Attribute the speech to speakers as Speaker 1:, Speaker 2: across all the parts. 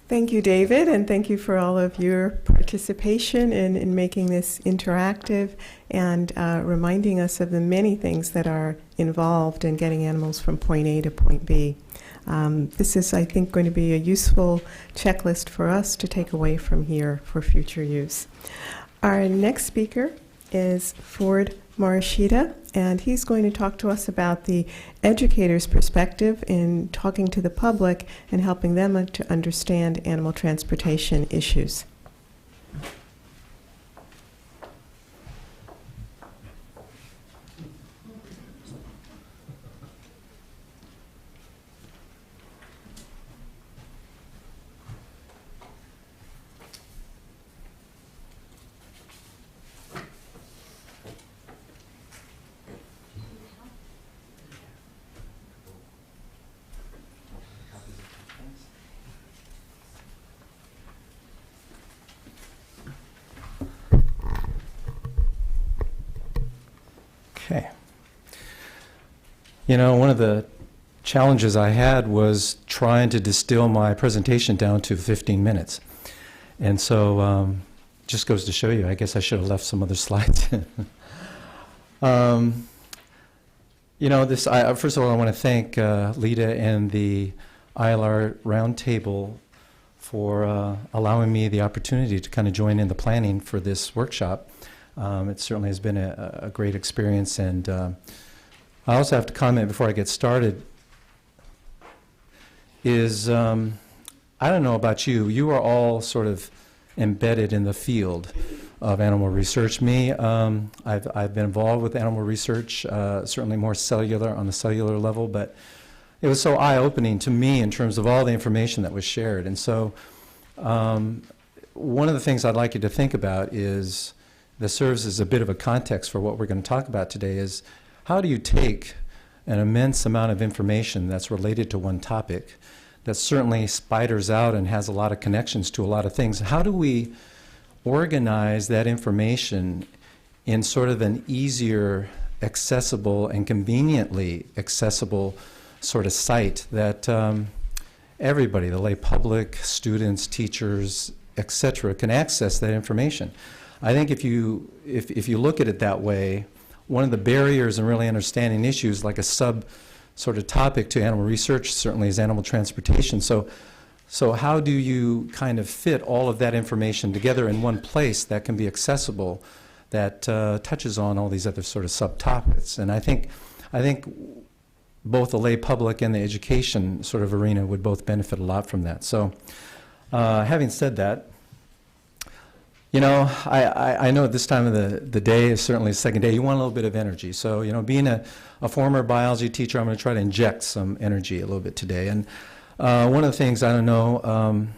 Speaker 1: Thank you, David, and thank you for all of your participation in making this interactive and reminding us of the many things that are involved in getting animals from point A to point B. This is, I think, going to be a useful checklist for us to take away from here for future use. Our next speaker is Ford Morishita, and he's going to talk to us about the educator's perspective in talking to the public and helping them to understand animal transportation issues.
Speaker 2: Okay. You know, one of the challenges I had was trying to distill my presentation down to 15 minutes. And so just goes to show you, I guess I should have left some other slides in. You know, first of all, I want to thank Lita and the ILR Roundtable for allowing me the opportunity to kind of join in the planning for this workshop. It certainly has been a great experience, and I also have to comment before I get started is, I don't know about you, you are all sort of embedded in the field of animal research. Me, I've been involved with animal research, certainly more cellular, on the cellular level, but it was so eye-opening to me in terms of all the information that was shared. And so one of the things I'd like you to think about is, that serves as a bit of a context for what we're going to talk about today, is how do you take an immense amount of information that's related to one topic that certainly spiders out and has a lot of connections to a lot of things. How do we organize that information in sort of an easier, accessible, and conveniently accessible sort of site that everybody, the lay public, students, teachers, etc., can access that information? I think if you look at it that way, one of the barriers in really understanding issues like a sub sort of topic to animal research certainly is animal transportation. So how do you kind of fit all of that information together in one place that can be accessible, that touches on all these other sort of subtopics? And I think both the lay public and the education sort of arena would both benefit a lot from that. So having said that, you know, I know at this time of the day is certainly the second day, you want a little bit of energy. So, you know, being a former biology teacher, I'm going to try to inject some energy a little bit today. And one of the things, I don't know,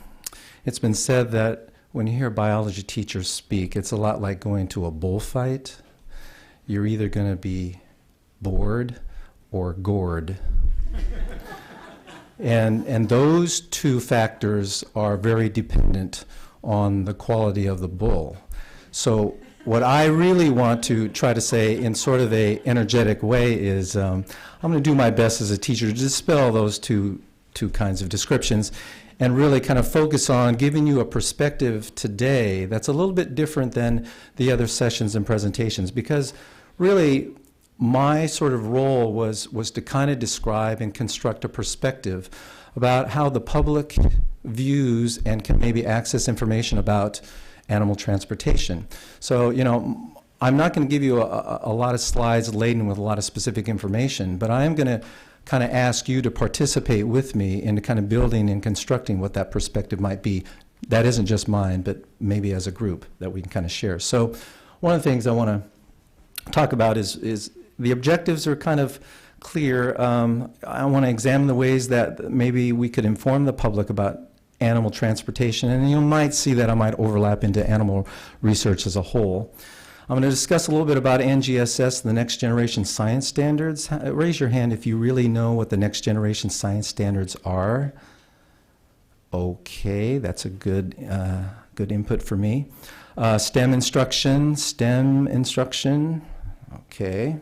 Speaker 2: it's been said that when you hear biology teachers speak, it's a lot like going to a bullfight. You're either going to be bored or gored. And those two factors are very dependent on the quality of the bull. So what I really want to try to say in sort of a energetic way is I'm going to do my best as a teacher to dispel those two kinds of descriptions and really kind of focus on giving you a perspective today that's a little bit different than the other sessions and presentations, because really my sort of role was to kind of describe and construct a perspective about how the public views and can maybe access information about animal transportation. So, you know, I'm not going to give you a lot of slides laden with a lot of specific information, but I am going to kind of ask you to participate with me in kind of building and constructing what that perspective might be. That isn't just mine, but maybe as a group that we can kind of share. So one of the things I want to talk about is the objectives are kind of clear. I want to examine the ways that maybe we could inform the public about animal transportation, and you might see that I might overlap into animal research as a whole. I'm going to discuss a little bit about NGSS, the Next Generation Science Standards. Raise your hand if you really know what the Next Generation Science Standards are. Okay, that's a good input for me. STEM instruction, okay.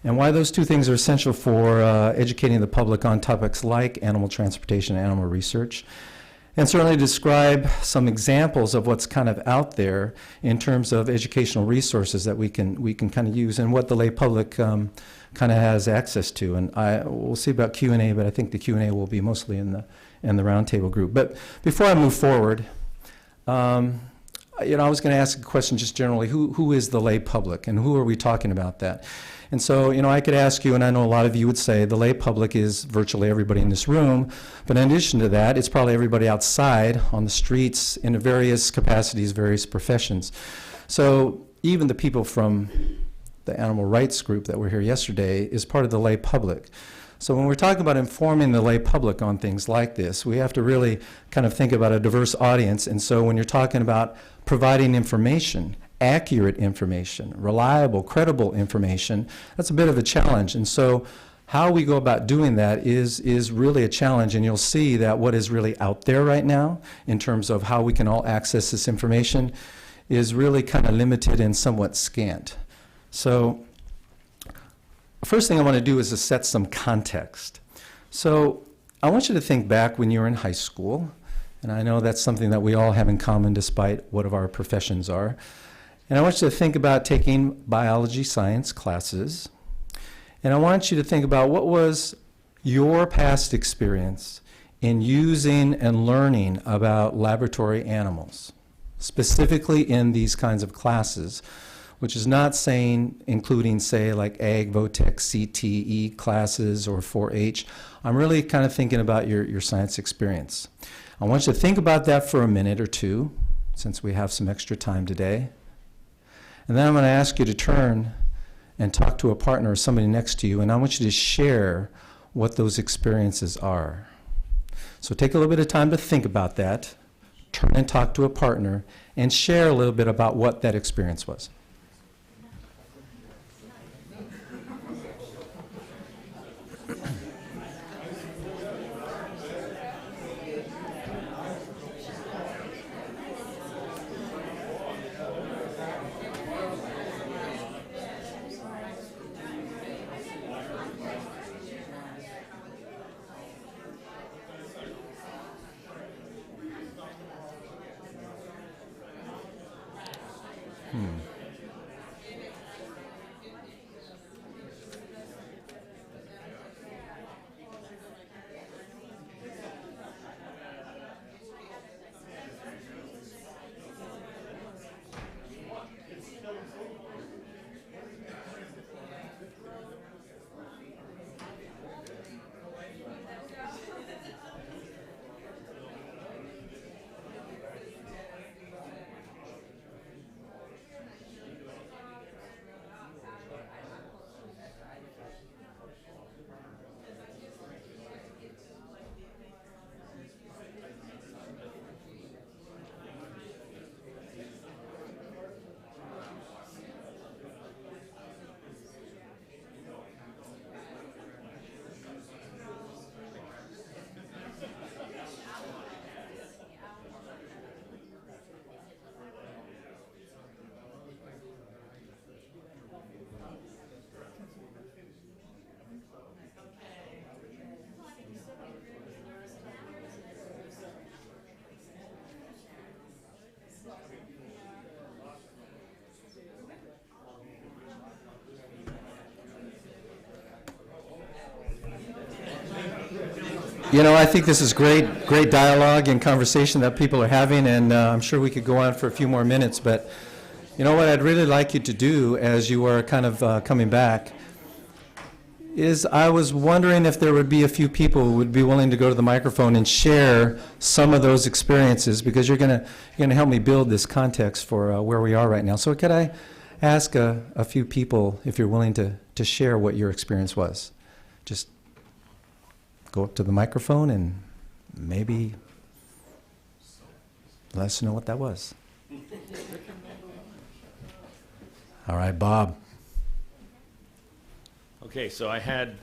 Speaker 2: And why those two things are essential for educating the public on topics like animal transportation and animal research. and certainly describe some examples of what's kind of out there in terms of educational resources that we can kind of use and what the lay public kind of has access to. And we'll see about Q&A, but I think the Q&A will be mostly in the roundtable group. But before I move forward, I was going to ask a question just generally, who is the lay public and who are we talking about that? And so, I could ask you, and I know a lot of you would say the lay public is virtually everybody in this room, but in addition to that, it's probably everybody outside on the streets in various capacities, various professions. So even the people from the animal rights group that were here yesterday is part of the lay public. So when we're talking about informing the lay public on things like this, we have to really kind of think about a diverse audience. And so when you're talking about providing information, accurate information, reliable, credible information, that's a bit of a challenge. And so how we go about doing that is really a challenge. And you'll see that what is really out there right now in terms of how we can all access this information is really kind of limited and somewhat scant. So first thing I want to do is to set some context. So I want you to think back when you were in high school, and I know that's something that we all have in common despite what of our professions are. And I want you to think about taking biology science classes, and I want you to think about what was your past experience in using and learning about laboratory animals, specifically in these kinds of classes, which is not saying including, say, like Ag, Votech, CTE classes or 4-H. I'm really kind of thinking about your science experience. I want you to think about that for a minute or two, since we have some extra time today. And then I'm going to ask you to turn and talk to a partner or somebody next to you, and I want you to share what those experiences are. So take a little bit of time to think about that, turn and talk to a partner, and share a little bit about what that experience was. I think this is great dialogue and conversation that people are having, and I'm sure we could go on for a few more minutes, but what I'd really like you to do as you are kind of coming back is I was wondering if there would be a few people who would be willing to go to the microphone and share some of those experiences, because you're going to help me build this context for where we are right now. So could I ask a few people if you're willing to share what your experience was? Just go up to the microphone and maybe let us know what that was. All right, Bob.
Speaker 3: Okay, so I had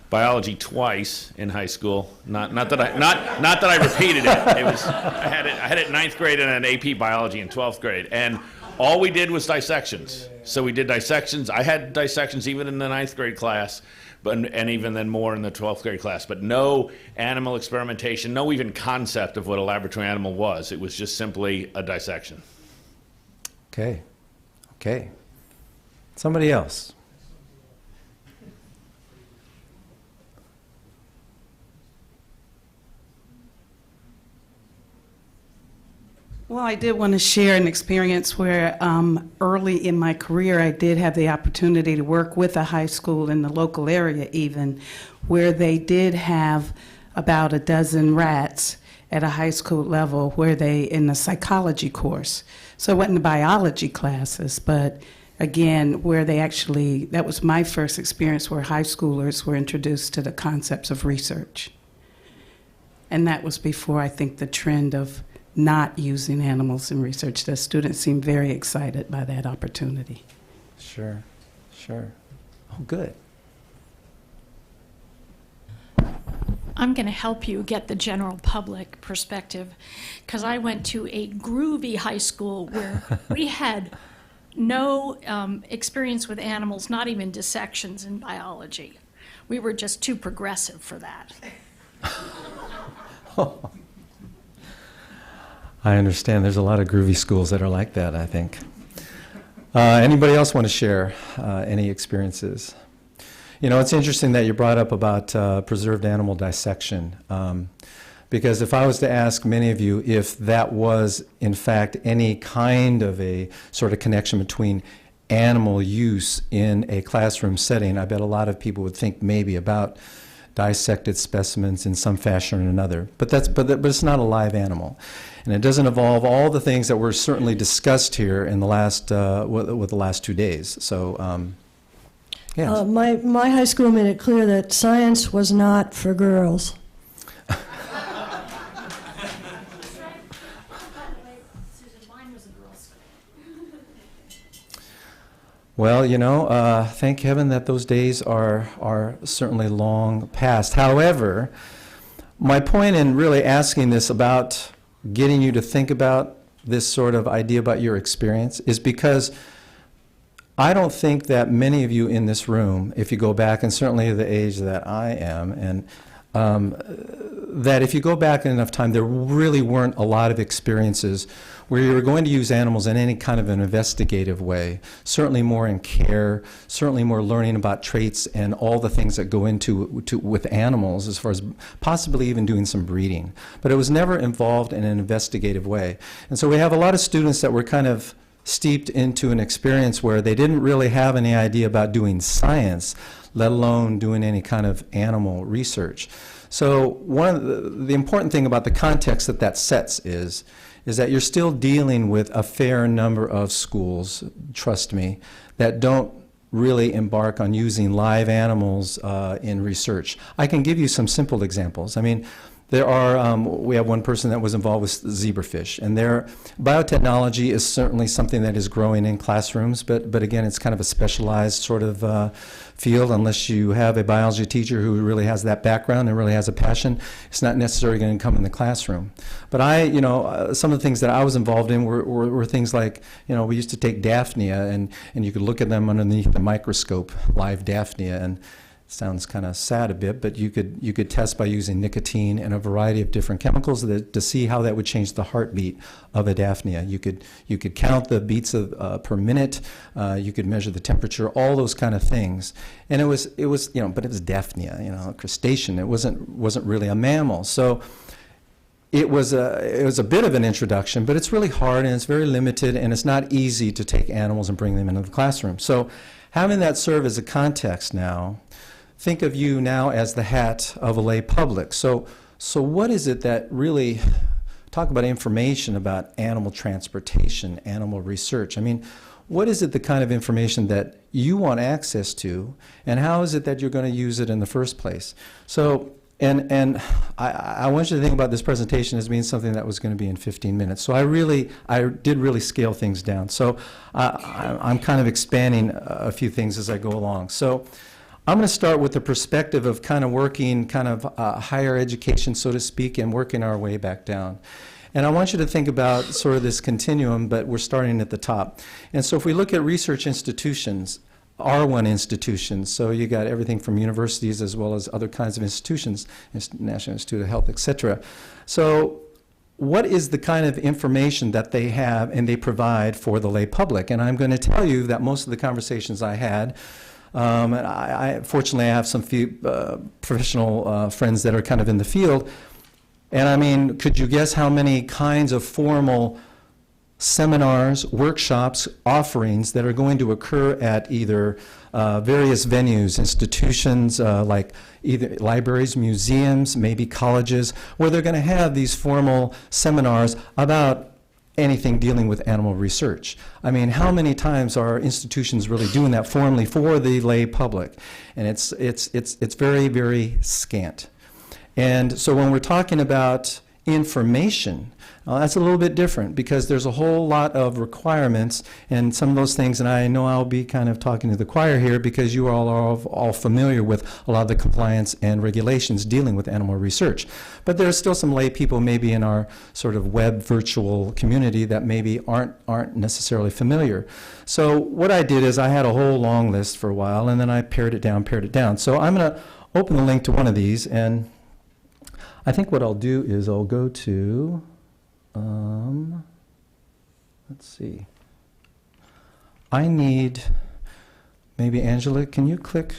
Speaker 3: biology twice in high school. Not that I repeated it. I had it in 9th grade and an AP biology in 12th grade, and all we did was dissections. So we did dissections. I had dissections even in the 9th grade class. and even then more in the 12th grade class. But no animal experimentation, no even concept of what a laboratory animal was. It was just simply a dissection.
Speaker 2: Okay. Okay. Somebody else.
Speaker 4: Well, I did want to share an experience where early in my career I did have the opportunity to work with a high school in the local area even, where they did have about a dozen rats at a high school level where they, in the psychology course. So it wasn't the biology classes, but again, where they actually, that was my first experience where high schoolers were introduced to the concepts of research. And that was before, I think, the trend of not using animals in research. The students seemed very excited by that opportunity.
Speaker 2: Sure, sure. Oh, good.
Speaker 5: I'm going to help you get the general public perspective, because I went to a groovy high school where we had no experience with animals, not even dissections in biology. We were just too progressive for that.
Speaker 2: I understand. There's a lot of groovy schools that are like that, I think. Anybody else want to share any experiences? You know, it's interesting that you brought up about preserved animal dissection, because if I was to ask many of you if that was, in fact, any kind of a sort of connection between animal use in a classroom setting, I bet a lot of people would think maybe about dissected specimens in some fashion or another. But it's not a live animal. And it doesn't involve all the things that were certainly discussed here in the last, with the last 2 days. So, yeah.
Speaker 6: My high school made it clear that science was not for girls.
Speaker 2: Well, you know, thank heaven that those days are certainly long past. However, my point in really asking this about getting you to think about this sort of idea about your experience is because I don't think that many of you in this room, if you go back, and certainly the age that I am, and that if you go back enough time, there really weren't a lot of experiences where you were going to use animals in any kind of an investigative way, certainly more in care, certainly more learning about traits and all the things that go into with animals, as far as possibly even doing some breeding. But it was never involved in an investigative way. And so we have a lot of students that were kind of steeped into an experience where they didn't really have any idea about doing science, let alone doing any kind of animal research. So one of the important thing about the context that sets is that you're still dealing with a fair number of schools, trust me, that don't really embark on using live animals in research. I can give you some simple examples. I mean, there are, we have one person that was involved with zebrafish, and their biotechnology is certainly something that is growing in classrooms, but again, it's kind of a specialized sort of field. Unless you have a biology teacher who really has that background and really has a passion, it's not necessarily going to come in the classroom. But some of the things that I was involved in were things like, we used to take Daphnia, and you could look at them underneath the microscope, live Daphnia, and sounds kind of sad a bit, but you could test by using nicotine and a variety of different chemicals to see how that would change the heartbeat of a Daphnia. You could count the beats per minute. You could measure the temperature, all those kind of things. And it was but it was Daphnia, a crustacean. It wasn't really a mammal. So it was a bit of an introduction, but it's really hard and it's very limited, and it's not easy to take animals and bring them into the classroom. So having that serve as a context now, think of you now as the hat of a lay public. So what is it that really, talk about information about animal transportation, animal research. I mean, what is it the kind of information that you want access to, and how is it that you're going to use it in the first place? So, and I want you to think about this presentation as being something that was going to be in 15 minutes. So I did really scale things down. So I'm kind of expanding a few things as I go along. So I'm going to start with the perspective of kind of working higher education, so to speak, and working our way back down. And I want you to think about sort of this continuum, but we're starting at the top. And so if we look at research institutions, R1 institutions. So you got everything from universities as well as other kinds of institutions, National Institute of Health, etc. So what is the kind of information that they have and they provide for the lay public? And I'm going to tell you that most of the conversations I had, and fortunately I have some few professional friends that are kind of in the field, and I mean, could you guess how many kinds of formal seminars, workshops, offerings that are going to occur at either various venues, institutions like either libraries, museums, maybe colleges, where they're going to have these formal seminars about anything dealing with animal research. I mean, how many times are institutions really doing that formally for the lay public? And it's very, very scant. And so when we're talking about information, that's a little bit different because there's a whole lot of requirements and some of those things, and I know I'll be kind of talking to the choir here because you all are all familiar with a lot of the compliance and regulations dealing with animal research. But there's still some lay people maybe in our sort of web virtual community that maybe aren't necessarily familiar. So what I did is I had a whole long list for a while, and then I pared it down. So I'm going to open the link to one of these, and I think what I'll do is I'll go to, let's see. I need, maybe Angela, can you click,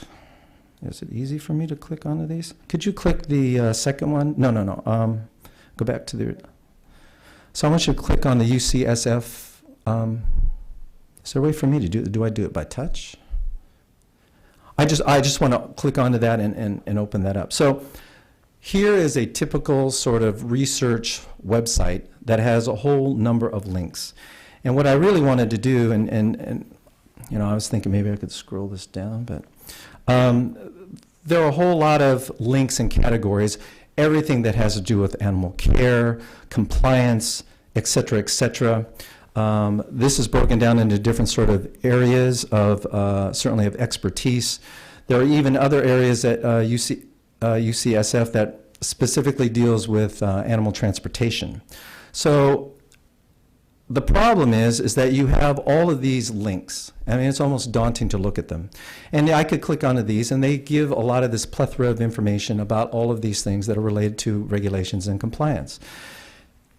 Speaker 2: is it easy for me to click onto these? Could you click the second one? No. Go back to the, so I want you to click on the UCSF. Is there a way for me to do I do it by touch? I just want to click onto that and open that up. So here is a typical sort of research website that has a whole number of links. And what I really wanted to do, and you know, I was thinking maybe I could scroll this down, but there are a whole lot of links and categories, everything that has to do with animal care, compliance, et cetera, et cetera. This is broken down into different sort of areas of, certainly of expertise. There are even other areas at UCSF that specifically deals with animal transportation. So the problem is that you have all of these links. I mean, it's almost daunting to look at them. And I could click onto these, and they give a lot of this plethora of information about all of these things that are related to regulations and compliance.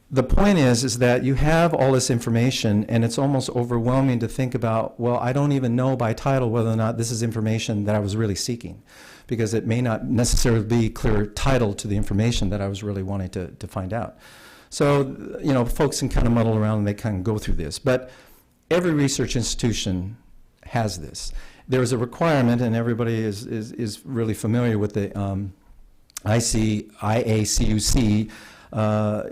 Speaker 2: The point is that you have all this information, and it's almost overwhelming to think about, well, I don't even know by title whether or not this is information that I was really seeking, because it may not necessarily be clear title to the information that I was really wanting to find out. So, you know, folks can kind of muddle around and they kind of go through this. But every research institution has this. There is a requirement, and everybody is really familiar with the IACUC,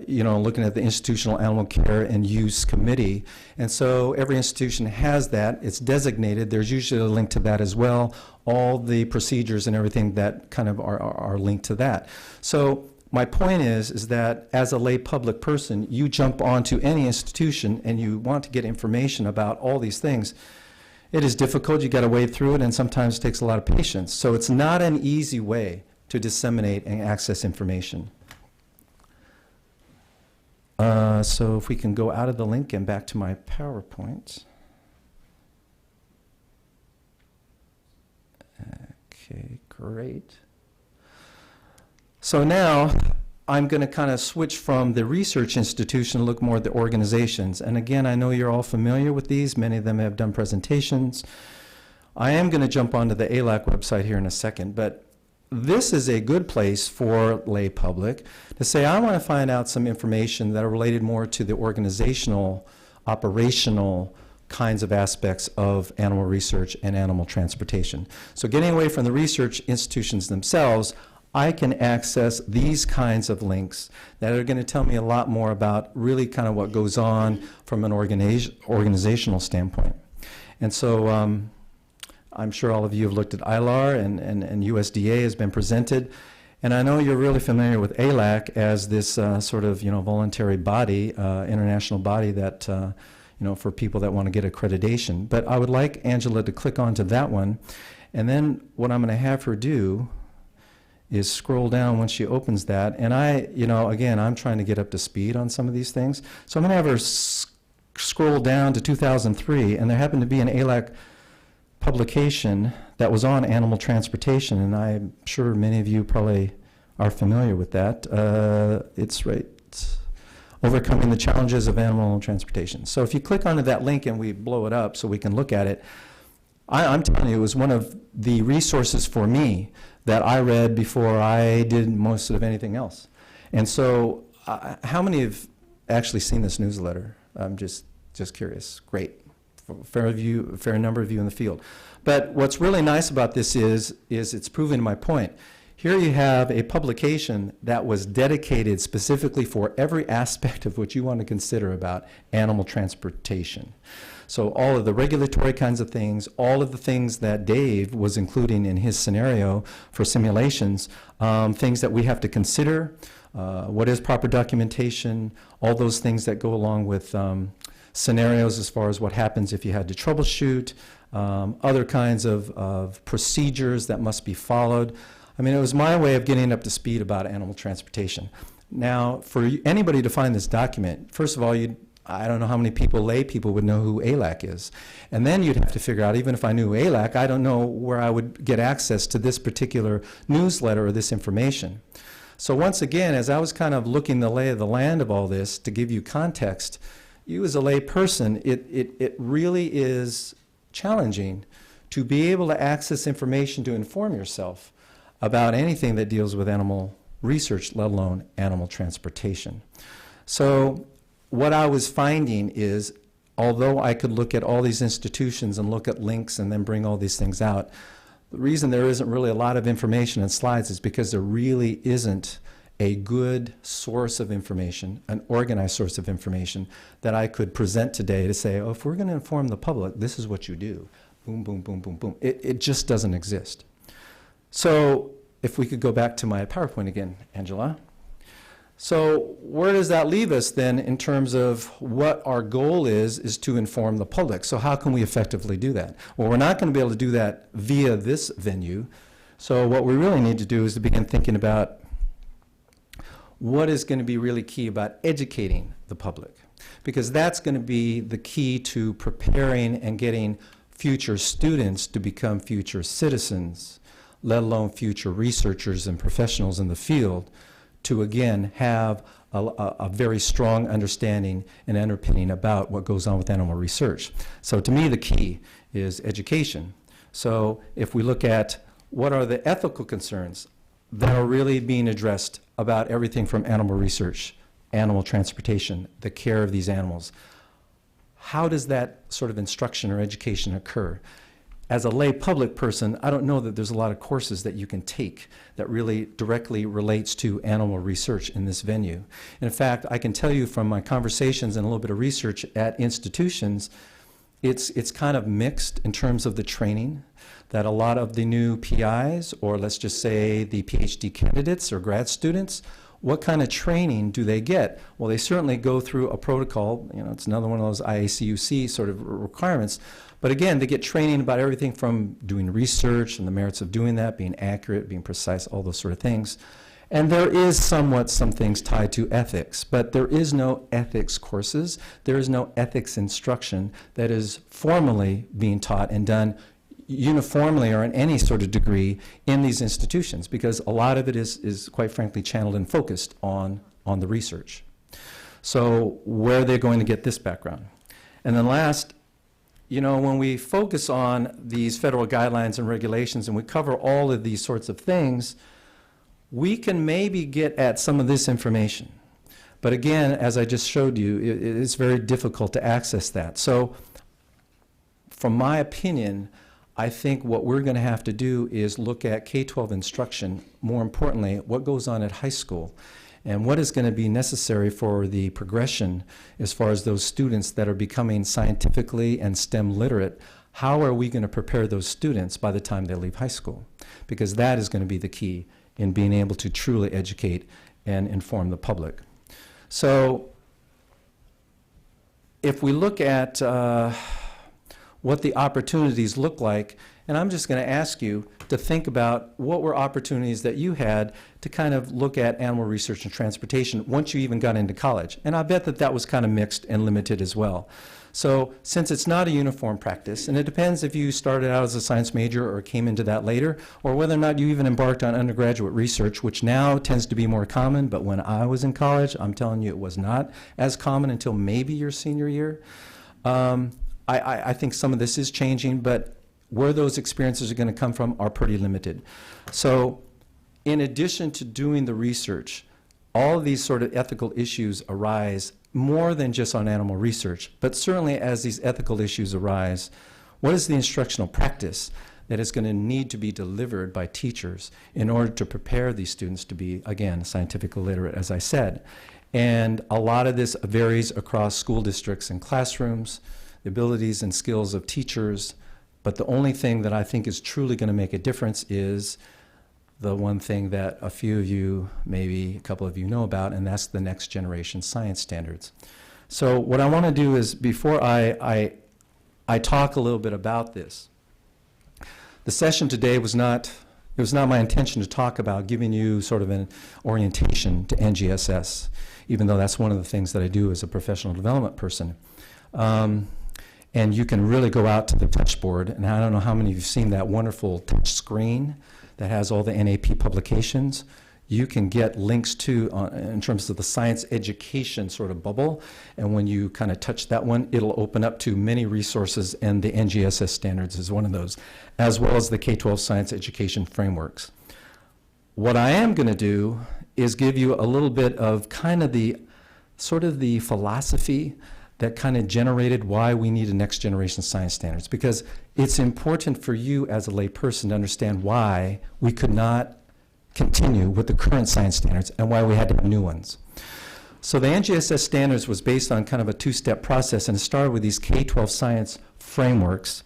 Speaker 2: you know, looking at the Institutional Animal Care and Use Committee. And so every institution has that. It's designated. There's usually a link to that as well. All the procedures and everything that kind of are linked to that. So my point is that as a lay public person, you jump onto any institution and you want to get information about all these things. It is difficult. You got to wade through it, and sometimes it takes a lot of patience. So it's not an easy way to disseminate and access information. So if we can go out of the link and back to my PowerPoint. Okay, great. So now I'm going to kind of switch from the research institution and look more at the organizations. And again, I know you're all familiar with these. Many of them have done presentations. I am going to jump onto the ALAC website here in a second, but this is a good place for lay public to say, I want to find out some information that are related more to the organizational, operational kinds of aspects of animal research and animal transportation. So getting away from the research institutions themselves, I can access these kinds of links that are going to tell me a lot more about really kind of what goes on from an organizational standpoint. And so I'm sure all of you have looked at ILAR, and USDA has been presented. And I know you're really familiar with ALAC as this sort of, you know, voluntary body, international body that, you know, for people that want to get accreditation. But I would like Angela to click onto that one. And then what I'm going to have her do is scroll down when she opens that. And you know, again, I'm trying to get up to speed on some of these things. So I'm going to have her scroll down to 2003, and there happened to be an ALAC publication that was on animal transportation, and I'm sure many of you probably are familiar with that. It's right, Overcoming the Challenges of Animal Transportation. So if you click onto that link and we blow it up so we can look at it, I'm telling you, it was one of the resources for me that I read before I did most of anything else. And so how many have actually seen this newsletter? I'm just curious. Great. Fair number of you in the field. But what's really nice about this is it's proving my point. Here you have a publication that was dedicated specifically for every aspect of what you want to consider about animal transportation. So all of the regulatory kinds of things, all of the things that Dave was including in his scenario for simulations, things that we have to consider, what is proper documentation, all those things that go along with scenarios as far as what happens if you had to troubleshoot, other kinds of procedures that must be followed. I mean, it was my way of getting up to speed about animal transportation. Now, for anybody to find this document, first of all, I don't know how many lay people would know who ALAC is. And then you'd have to figure out, even if I knew ALAC, I don't know where I would get access to this particular newsletter or this information. So once again, as I was kind of looking the lay of the land of all this to give you context, you as a lay person, it really is challenging to be able to access information to inform yourself about anything that deals with animal research, let alone animal transportation. So what I was finding is, although I could look at all these institutions and look at links and then bring all these things out, the reason there isn't really a lot of information in slides is because there really isn't a good source of information, an organized source of information that I could present today to say, oh, if we're going to inform the public, this is what you do. Boom, boom, boom, boom, boom. It just doesn't exist. So if we could go back to my PowerPoint again, Angela. So where does that leave us then in terms of what our goal is to inform the public? So how can we effectively do that? Well, we're not going to be able to do that via this venue. So what we really need to do is to begin thinking about what is going to be really key about educating the public, because that's going to be the key to preparing and getting future students to become future citizens, let alone future researchers and professionals in the field, to again have a very strong understanding and underpinning about what goes on with animal research. So to me the key is education. So if we look at what are the ethical concerns that are really being addressed about everything from animal research, animal transportation, the care of these animals, how does that sort of instruction or education occur? As a lay public person, I don't know that there's a lot of courses that you can take that really directly relates to animal research in this venue. In fact, I can tell you from my conversations and a little bit of research at institutions, it's kind of mixed in terms of the training that a lot of the new PIs, or let's just say the PhD candidates or grad students, what kind of training do they get? Well, they certainly go through a protocol. You know, it's another one of those IACUC sort of requirements. But again, they get training about everything from doing research and the merits of doing that, being accurate, being precise, all those sort of things. And there is somewhat some things tied to ethics, but there is no ethics courses. There is no ethics instruction that is formally being taught and done uniformly or in any sort of degree in these institutions, because a lot of it is quite frankly channeled and focused on the research. So where are they going to get this background? And then last, you know, when we focus on these federal guidelines and regulations and we cover all of these sorts of things, we can maybe get at some of this information. But again, as I just showed you, it's very difficult to access that. So from my opinion, I think what we're going to have to do is look at K-12 instruction, more importantly, what goes on at high school, and what is going to be necessary for the progression as far as those students that are becoming scientifically and STEM literate. How are we going to prepare those students by the time they leave high school? Because that is going to be the key in being able to truly educate and inform the public. So if we look at what the opportunities look like, And I'm just going to ask you to think about what were opportunities that you had to kind of look at animal research and transportation once you even got into college. And I bet that that was kind of mixed and limited as well. So since it's not a uniform practice, and it depends if you started out as a science major or came into that later, or whether or not you even embarked on undergraduate research, which now tends to be more common, but when I was in college, I'm telling you it was not as common until maybe your senior year. I think some of this is changing, but where those experiences are going to come from are pretty limited. So in addition to doing the research, all of these sort of ethical issues arise more than just on animal research, but certainly as these ethical issues arise, what is the instructional practice that is going to need to be delivered by teachers in order to prepare these students to be, again, scientifically literate, as I said. And a lot of this varies across school districts and classrooms, the abilities and skills of teachers, but the only thing that I think is truly going to make a difference is the one thing that a few of you, maybe a couple of you know about, and that's the next generation science standards. So what I want to do is, before I talk a little bit about this, the session today was not my intention to talk about giving you sort of an orientation to NGSS, even though that's one of the things that I do as a professional development person. And you can really go out to the touchboard, and I don't know how many of you have seen that wonderful touch screen that has all the NAP publications. You can get links to, in terms of the science education sort of bubble, and when you kind of touch that one, it'll open up to many resources, and the NGSS standards is one of those, as well as the K-12 science education frameworks. What I am going to do is give you a little bit of kind of the philosophy that kind of generated why we need a next generation science standards, because it's important for you as a lay person to understand why we could not continue with the current science standards and why we had to have new ones. So the NGSS standards was based on kind of a two-step process, and it started with these K-12 science frameworks.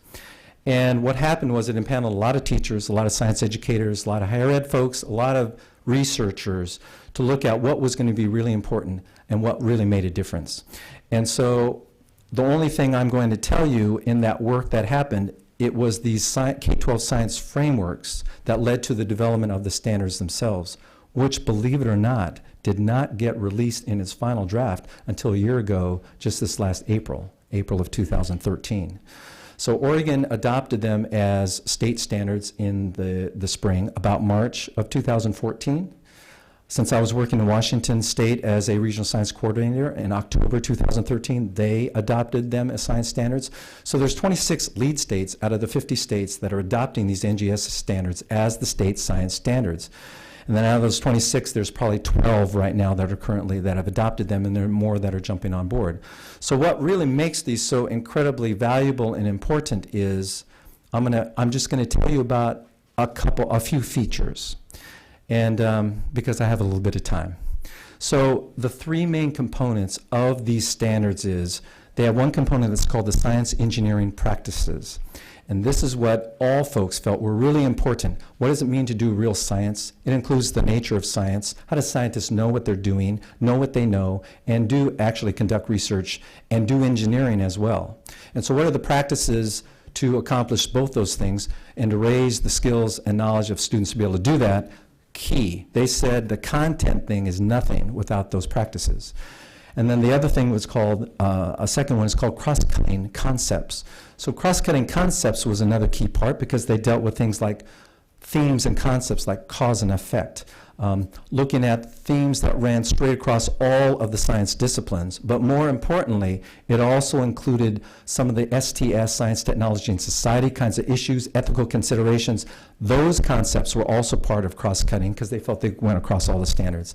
Speaker 2: And what happened was it impaneled a lot of teachers, a lot of science educators, a lot of higher ed folks, a lot of researchers to look at what was going to be really important and what really made a difference. And so the only thing I'm going to tell you in that work that happened, it was these K-12 science frameworks that led to the development of the standards themselves, which, believe it or not, did not get released in its final draft until a year ago, just this last April of 2013. So Oregon adopted them as state standards in the spring, about March of 2014. Since I was working in Washington State as a regional science coordinator in October 2013, they adopted them as science standards. So there's 26 lead states out of the 50 states that are adopting these NGSS standards as the state science standards. And then out of those 26, there's probably 12 right now that have adopted them, and there are more that are jumping on board. So what really makes these so incredibly valuable and important is I'm just going to tell you about a few features. And because I have a little bit of time. So the three main components of these standards is they have one component that's called the science engineering practices. And this is what all folks felt were really important. What does it mean to do real science? It includes the nature of science. How do scientists know what they're doing, know what they know, and do actually conduct research and do engineering as well? And so what are the practices to accomplish both those things and to raise the skills and knowledge of students to be able to do that? Key. They said the content thing is nothing without those practices. And then the other thing was called, a second one is called cross-cutting concepts. So cross-cutting concepts was another key part because they dealt with things like themes and concepts like cause and effect, looking at themes that ran straight across all of the science disciplines. But more importantly, it also included some of the STS, science, technology, and society kinds of issues, ethical considerations. Those concepts were also part of cross-cutting because they felt they went across all the standards.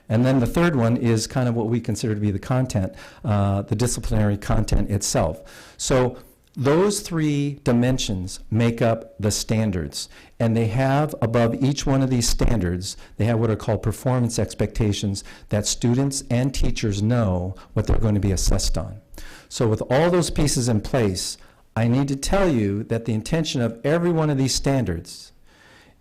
Speaker 2: And then the third one is kind of what we consider to be the content, the disciplinary content itself. So those three dimensions make up the standards, and they have above each one of these standards, they have what are called performance expectations that students and teachers know what they're going to be assessed on. So with all those pieces in place, I need to tell you that the intention of every one of these standards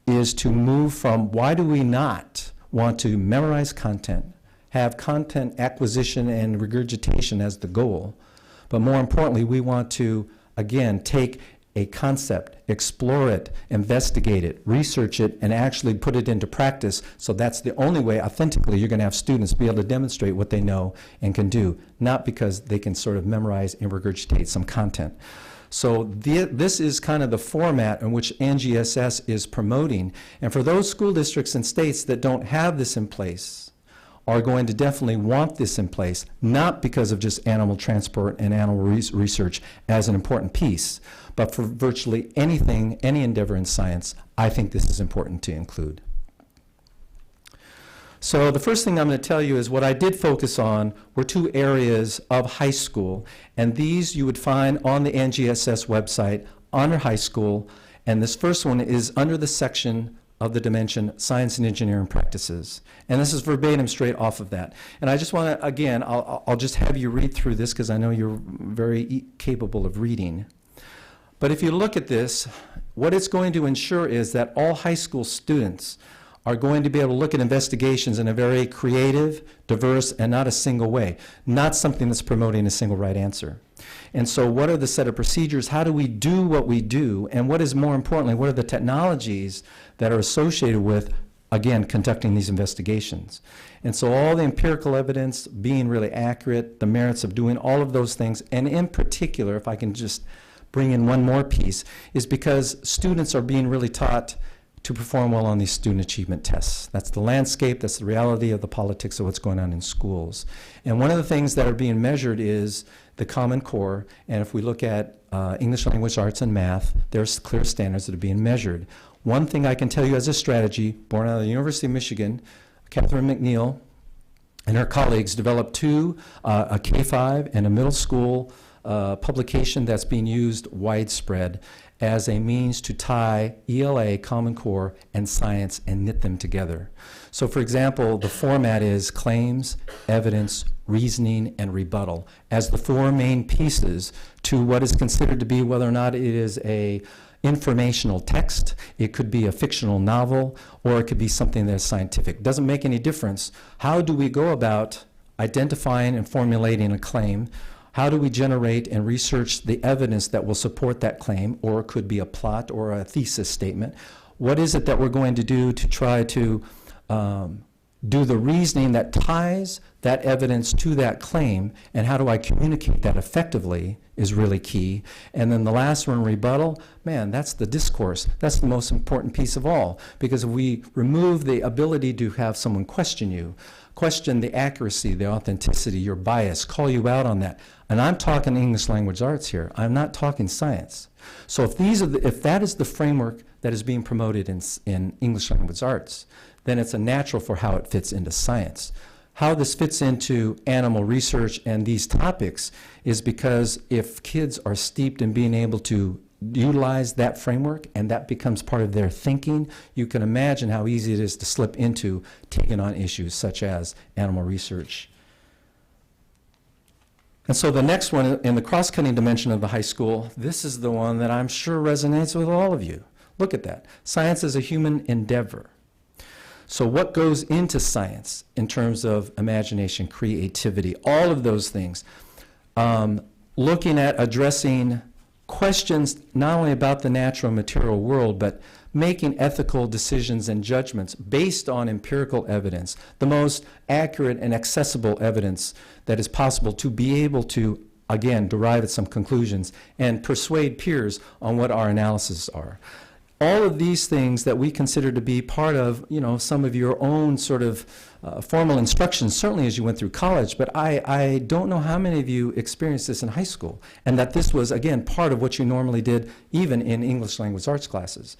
Speaker 2: is to move from why do we not want to memorize content, have content acquisition and regurgitation as the goal, but more importantly, we want to, again, take a concept, explore it, investigate it, research it, and actually put it into practice. So that's the only way, authentically, you're going to have students be able to demonstrate what they know and can do, not because they can sort of memorize and regurgitate some content. So this is kind of the format in which NGSS is promoting. And for those school districts and states that don't have this in place, are going to definitely want this in place, not because of just animal transport and animal research as an important piece, but for virtually anything, any endeavor in science, I think this is important to include. So the first thing I'm going to tell you is what I did focus on were two areas of high school, and these you would find on the NGSS website under high school, and this first one is under the section of the dimension Science and Engineering Practices. And this is verbatim straight off of that. And I just want to, again, I'll just have you read through this because I know you're very capable of reading. But if you look at this, what it's going to ensure is that all high school students are going to be able to look at investigations in a very creative, diverse, and not a single way, not something that's promoting a single right answer. And so what are the set of procedures? How do we do what we do? And what is more importantly, what are the technologies that are associated with, again, conducting these investigations? And so all the empirical evidence being really accurate, the merits of doing all of those things, and in particular, if I can just bring in one more piece, is because students are being really taught to perform well on these student achievement tests. That's the landscape, that's the reality of the politics of what's going on in schools. And one of the things that are being measured is the Common Core, and if we look at English language arts and math, there's clear standards that are being measured. One thing I can tell you as a strategy, born out of the University of Michigan, Catherine McNeil and her colleagues developed two, a K-5 and a middle school publication that's being used widespread as a means to tie ELA, Common Core, and science and knit them together. So for example, the format is claims, evidence, reasoning, and rebuttal as the four main pieces to what is considered to be whether or not it is a informational text, it could be a fictional novel, or it could be something that's scientific. Doesn't make any difference. How do we go about identifying and formulating a claim? How do we generate and research the evidence that will support that claim, or it could be a plot or a thesis statement? What is it that we're going to do to try to do the reasoning that ties that evidence to that claim, and how do I communicate that effectively is really key. And then the last one, rebuttal, man, that's the discourse. That's the most important piece of all, because if we remove the ability to have someone question you, question the accuracy, the authenticity, your bias, call you out on that. And I'm talking English language arts here. I'm not talking science. So if if that is the framework that is being promoted in English language arts, then it's a natural for how it fits into science. How this fits into animal research and these topics is because if kids are steeped in being able to utilize that framework and that becomes part of their thinking, you can imagine how easy it is to slip into taking on issues such as animal research. And so the next one in the cross-cutting dimension of the high school, this is the one that I'm sure resonates with all of you. Look at that. Science is a human endeavor. So what goes into science in terms of imagination, creativity, all of those things? Looking at addressing questions not only about the natural and material world, but making ethical decisions and judgments based on empirical evidence, the most accurate and accessible evidence that is possible to be able to, again, derive at some conclusions and persuade peers on what our analyses are. All of these things that we consider to be part of, some of your own sort of formal instruction, certainly as you went through college, but I don't know how many of you experienced this in high school, and that this was, again, part of what you normally did even in English language arts classes.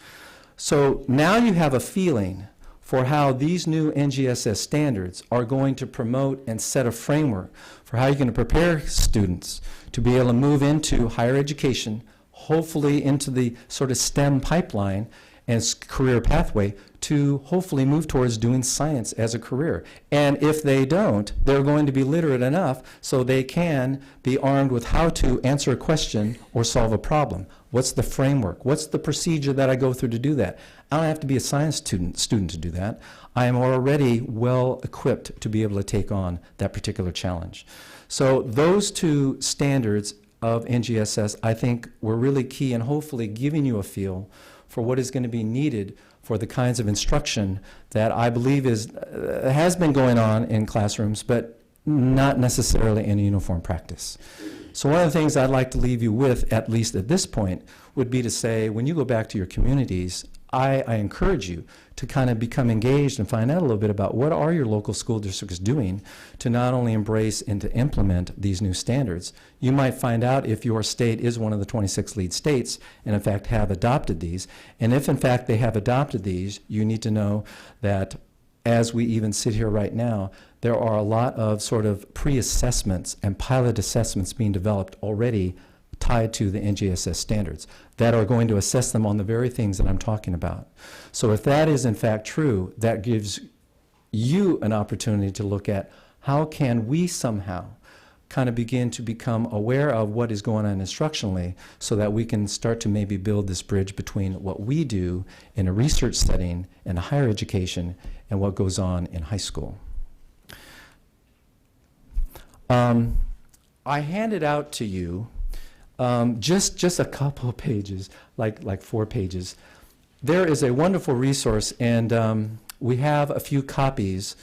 Speaker 2: So now you have a feeling for how these new NGSS standards are going to promote and set a framework for how you're going to prepare students to be able to move into higher education, hopefully into the sort of STEM pipeline and career pathway to hopefully move towards doing science as a career. And if they don't, they're going to be literate enough so they can be armed with how to answer a question or solve a problem. What's the framework? What's the procedure that I go through to do that? I don't have to be a science student to do that. I am already well equipped to be able to take on that particular challenge. So those two standards of NGSS, I think, were really key in hopefully giving you a feel for what is going to be needed for the kinds of instruction that I believe has been going on in classrooms, but not necessarily in a uniform practice. So one of the things I'd like to leave you with, at least at this point, would be to say, when you go back to your communities, I encourage you to kind of become engaged and find out a little bit about what are your local school districts doing to not only embrace and to implement these new standards. You might find out if your state is one of the 26 lead states and in fact have adopted these. And if in fact they have adopted these, you need to know that as we even sit here right now, there are a lot of sort of pre-assessments and pilot assessments being developed already tied to the NGSS standards that are going to assess them on the very things that I'm talking about. So if that is in fact true, that gives you an opportunity to look at how can we somehow kind of begin to become aware of what is going on instructionally so that we can start to maybe build this bridge between what we do in a research setting in higher education and what goes on in high school. I handed out to you just a couple of pages, like 4 pages. There is a wonderful resource, and we have a few copies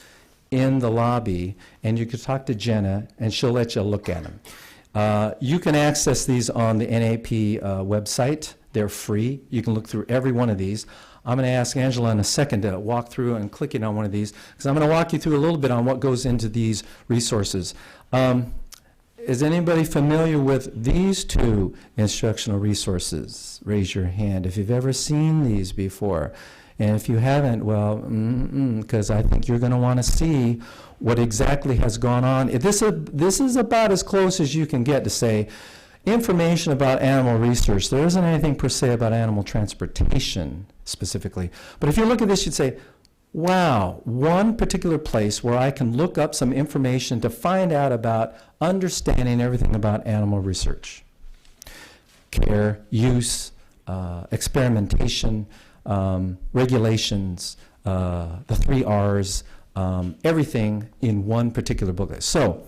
Speaker 2: in the lobby, and you could talk to Jenna, and she'll let you look at them. You can access these on the NAP website. They're free. You can look through every one of these. I'm going to ask Angela in a second to walk through and click in on one of these, because I'm going to walk you through a little bit on what goes into these resources. Is anybody familiar with these 2 instructional resources? Raise your hand if you've ever seen these before. And if you haven't, well, because I think you're going to want to see what exactly has gone on. This is about as close as you can get to say information about animal research. There isn't anything per se about animal transportation specifically. But if you look at this, you'd say, wow, one particular place where I can look up some information to find out about understanding everything about animal research. Care, use, experimentation, regulations, the 3 R's, everything in one particular booklet. So,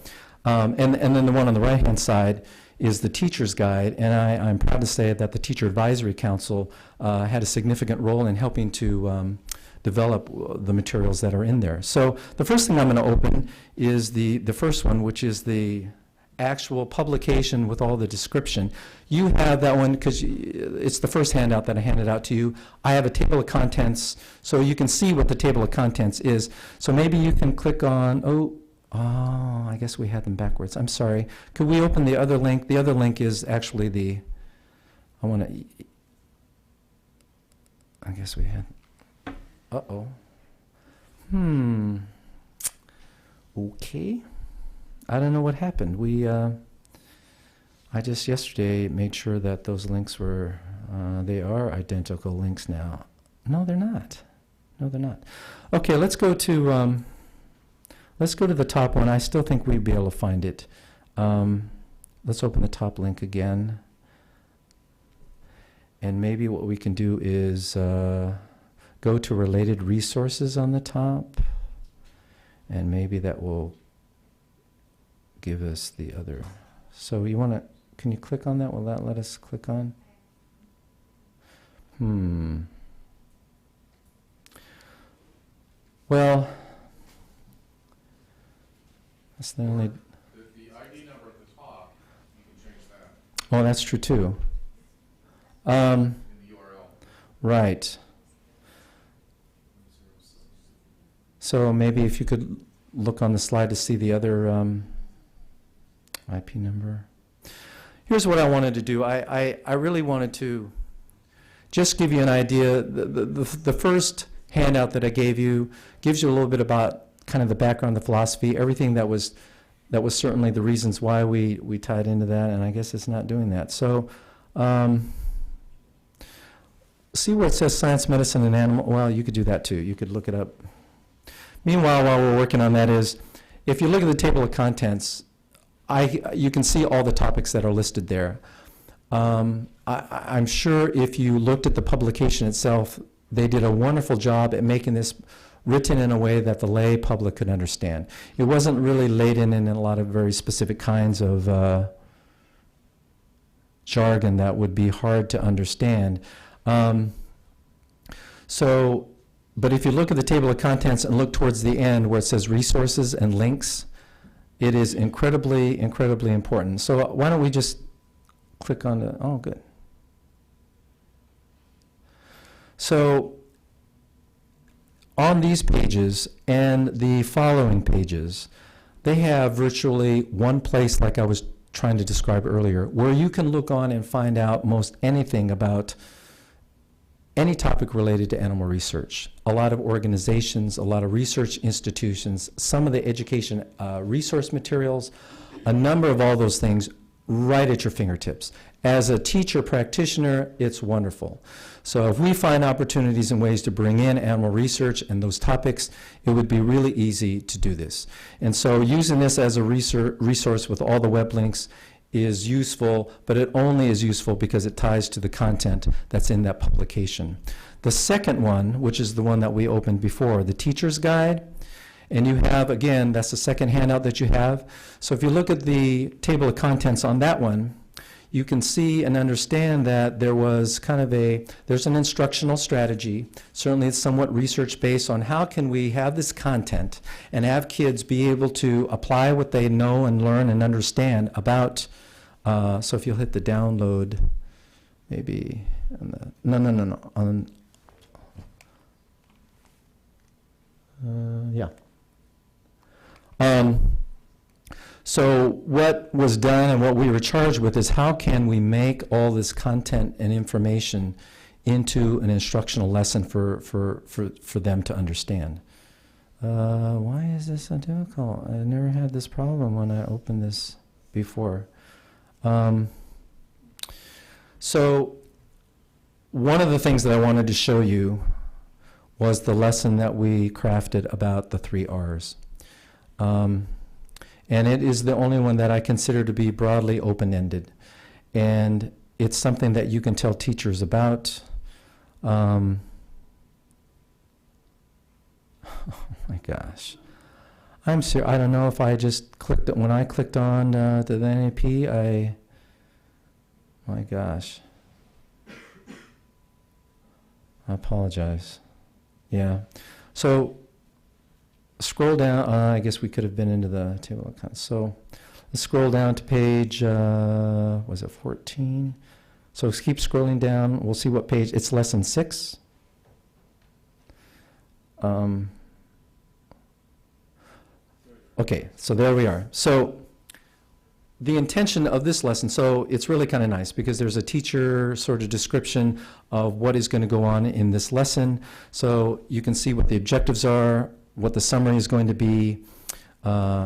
Speaker 2: and then the one on the right-hand side is the teacher's guide, and I'm proud to say that the Teacher Advisory Council had a significant role in helping to develop the materials that are in there. So the first thing I'm going to open is the first one, which is the actual publication with all the description. You have that one because it's the first handout that I handed out to you. I have a table of contents, so you can see what the table of contents is. So maybe you can click on, I guess we had them backwards. I'm sorry. Could we open the other link? The other link is actually I guess we had, okay. I don't know what happened. I just yesterday made sure that those links were, they are identical links now. No, they're not. No, they're not. Okay, let's go to the top one. I still think we'd be able to find it. Let's open the top link again. And maybe what we can do is go to related resources on the top. And maybe that will give us the other. So you want to, can you click on that? Will that let us click on? Well, that's the only.
Speaker 7: The ID number at the top, you can change that.
Speaker 2: Oh, that's true too.
Speaker 7: In the URL.
Speaker 2: Right. So maybe if you could look on the slide to see the other IP number. Here's what I wanted to do. I really wanted to just give you an idea. The first handout that I gave you gives you a little bit about kind of the background, the philosophy, everything that was certainly the reasons why we tied into that, and I guess it's not doing that. So see where it says science, medicine, and animal. Well, you could do that too. You could look it up. Meanwhile, while we're working on that is, if you look at the table of contents, you can see all the topics that are listed there. I'm sure if you looked at the publication itself, they did a wonderful job at making this written in a way that the lay public could understand. It wasn't really laden in a lot of very specific kinds of jargon that would be hard to understand. But if you look at the table of contents and look towards the end where it says resources and links, it is incredibly, incredibly important. So why don't we just click on the, oh, good. So on these pages and the following pages, they have virtually one place, like I was trying to describe earlier, where you can look on and find out most anything about any topic related to animal research. A lot of organizations, a lot of research institutions, some of the education resource materials, a number of all those things right at your fingertips. As a teacher practitioner, it's wonderful. So if we find opportunities and ways to bring in animal research and those topics, it would be really easy to do this. And so using this as a resource with all the web links is useful, but it only is useful because it ties to the content that's in that publication. The second one, which is the one that we opened before, the teacher's guide, and you have, again, that's the second handout that you have. So if you look at the table of contents on that one, you can see and understand that there was kind of there's an instructional strategy. Certainly it's somewhat research-based on how can we have this content and have kids be able to apply what they know and learn and understand about, so if you'll hit the download, maybe, yeah. So what was done and what we were charged with is how can we make all this content and information into an instructional lesson for them to understand. Why is this so difficult? I never had this problem when I opened this before. So one of the things that I wanted to show you was the lesson that we crafted about the 3 R's. And it is the only one that I consider to be broadly open-ended. And it's something that you can tell teachers about. Oh my gosh. I'm serious. I don't know if I just clicked it. When I clicked on the NAP, my gosh. I apologize. Yeah. So scroll down. I guess we could have been into the table of contents. So let's scroll down to page, was it 14? So let's keep scrolling down. We'll see what page. It's lesson 6. Okay, so there we are. So the intention of this lesson, so it's really kind of nice because there's a teacher sort of description of what is going to go on in this lesson. So you can see what the objectives are, what the summary is going to be,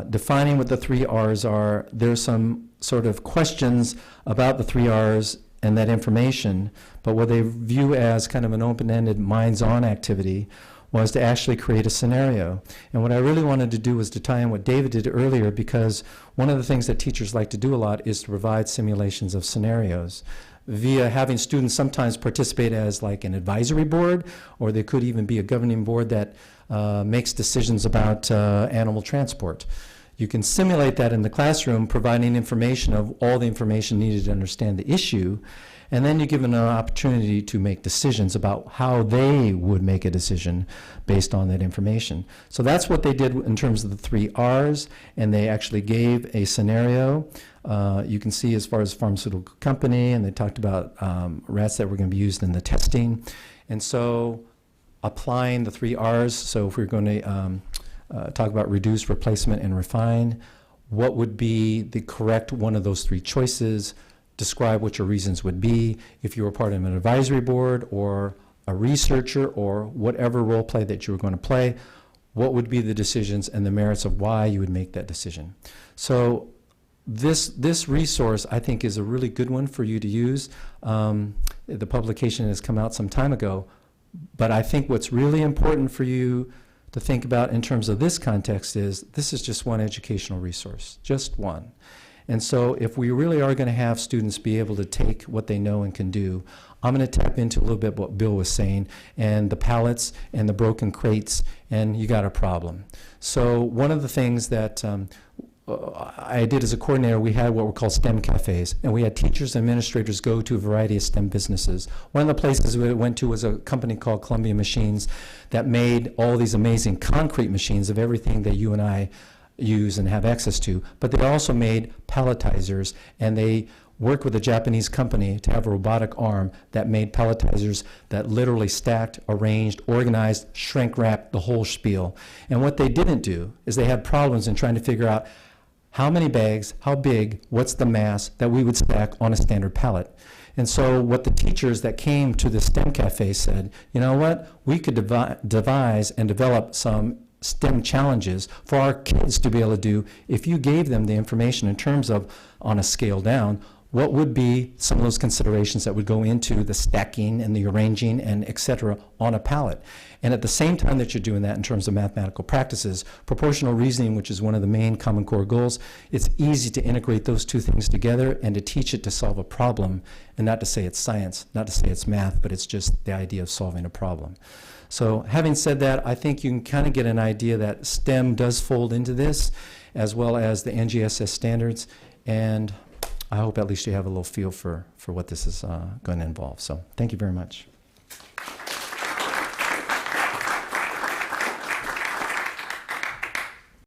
Speaker 2: defining what the 3 R's are. There's some sort of questions about the 3 R's and that information, but what they view as kind of an open-ended minds-on activity was to actually create a scenario. And what I really wanted to do was to tie in what David did earlier, because one of the things that teachers like to do a lot is to provide simulations of scenarios via having students sometimes participate as like an advisory board, or they could even be a governing board that makes decisions about animal transport. You can simulate that in the classroom, providing information of all the information needed to understand the issue, and then you give them an opportunity to make decisions about how they would make a decision based on that information. So that's what they did in terms of the 3 R's, and they actually gave a scenario. You can see as far as pharmaceutical company, and they talked about rats that were going to be used in the testing. And so applying the 3 R's, so if we're going to talk about reduce, replacement, and refine, what would be the correct one of those 3 choices? Describe what your reasons would be if you were part of an advisory board or a researcher or whatever role play that you were going to play. What would be the decisions and the merits of why you would make that decision? So this resource, I think, is a really good one for you to use. The publication has come out some time ago, but I think what's really important for you to think about in terms of this context is this is just one educational resource, just one. And so if we really are going to have students be able to take what they know and can do, I'm going to tap into a little bit what Bill was saying, and the pallets and the broken crates, and you got a problem. So one of the things that I did as a coordinator, we had what were called STEM cafes, and we had teachers and administrators go to a variety of STEM businesses. One of the places we went to was a company called Columbia Machines that made all these amazing concrete machines of everything that you and I use and have access to, but they also made palletizers, and they worked with a Japanese company to have a robotic arm that made palletizers that literally stacked, arranged, organized, shrink wrapped, the whole spiel. And what they didn't do is they had problems in trying to figure out how many bags, how big, what's the mass that we would stack on a standard pallet. And so what the teachers that came to the STEM cafe said, you know what, we could devise and develop some STEM challenges for our kids to be able to do if you gave them the information in terms of, on a scale down, what would be some of those considerations that would go into the stacking and the arranging and et cetera on a pallet. And at the same time that you're doing that in terms of mathematical practices, proportional reasoning, which is one of the main Common Core goals, it's easy to integrate those two things together and to teach it to solve a problem, and not to say it's science, not to say it's math, but it's just the idea of solving a problem. So having said that, I think you can kind of get an idea that STEM does fold into this, as well as the NGSS standards, and I hope at least you have a little feel for what this is going to involve. So thank you very much.